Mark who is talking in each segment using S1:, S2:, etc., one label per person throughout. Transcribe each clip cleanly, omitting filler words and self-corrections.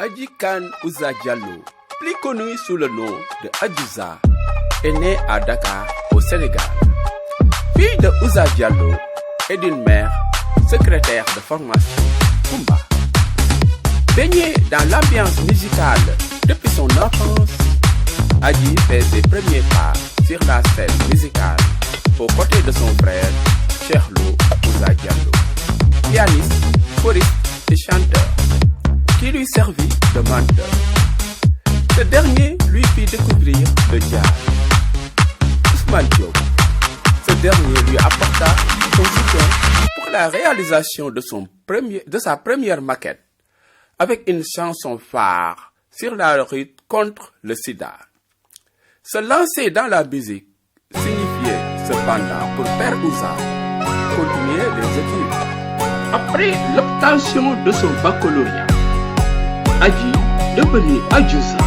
S1: Adji Kane Ouza Diallo, plus connu sous le nom de Adiouza, est né à Dakar, au Sénégal. Fille de Ouza Diallo et d'une mère secrétaire de formation, Kumba. Baignée dans l'ambiance musicale depuis son enfance, Adji fait ses premiers pas sur la scène musicale aux côtés de son frère, Cheikh Lo Ouza Diallo, pianiste, choriste et chanteur, qui lui servit de mentor. Ce dernier lui fit découvrir le jazz. Ousmane Diop, ce dernier lui apporta son soutien pour la réalisation de sa première maquette, avec une chanson phare sur la lutte contre le sida. Se lancer dans la musique signifiait cependant pour Père Ouza continuer les études. Après l'obtention de son baccalauréat, Adji, devenue Adiouza,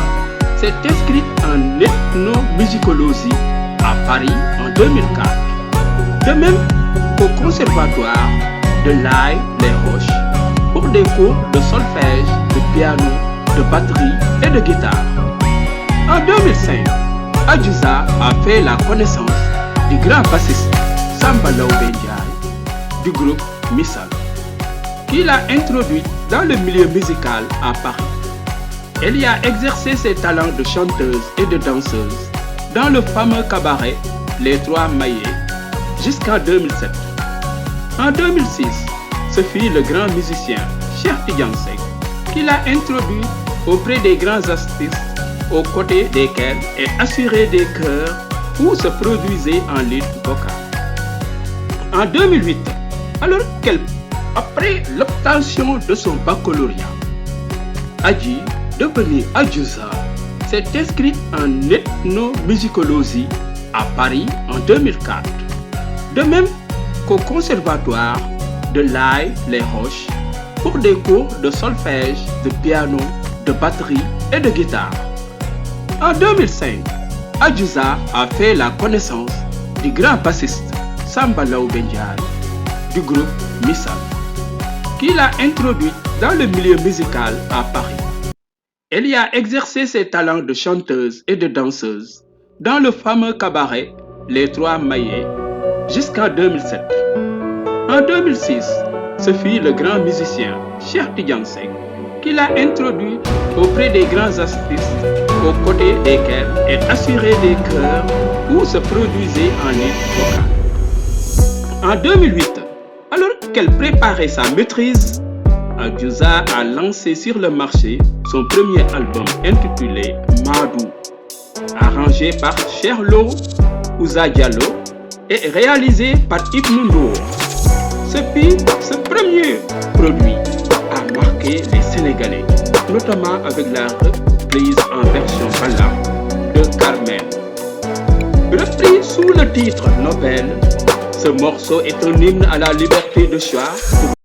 S1: s'est inscrite en ethnomusicologie à Paris en 2004. De même qu'au conservatoire de l'Aille-les-Roches pour des cours de solfège, de piano, de batterie et de guitare. En 2005, Adiouza a fait la connaissance du grand bassiste Samba Laobé Ndiaye du groupe Missal, qui l'a introduit dans le milieu musical à Paris. Elle y a exercé ses talents de chanteuse et de danseuse dans le fameux cabaret Les Trois Maillets jusqu'en 2007. En 2006, ce fut le grand musicien Cheikh Tidiane Seck qui l'a introduit auprès des grands artistes aux côtés desquels elle assurait des chœurs où se produisait en lutte vocale. En 2008, après l'obtention de son baccalauréat, Adji, devenue Adiouza, s'est inscrite en ethnomusicologie à Paris en 2004. De même qu'au conservatoire de l'Aille-les-Roches pour des cours de solfège, de piano, de batterie et de guitare. En 2005, Adiouza a fait la connaissance du grand bassiste Samba Laobé Ndiaye du groupe Missal, qui l'a introduite dans le milieu musical à Paris. Elle y a exercé ses talents de chanteuse et de danseuse dans le fameux cabaret Les Trois Maillets jusqu'en 2007. En 2006, ce fut le grand musicien Cheikh Tidiane Seck qui l'a introduit auprès des grands artistes aux côtés desquels elle assurait des chœurs où se produisait en lutte vocale. En 2008, alors qu'elle préparait sa maîtrise, Adiouza a lancé sur le marché son premier album intitulé Madou, arrangé par Cheikh Lo Ouza Diallo et réalisé par Ibn Ndour. Ce premier produit a marqué les Sénégalais, notamment avec la reprise en version ballade de Carmen. Repris sous le titre Nobel, ce morceau est un hymne à la liberté de choix pour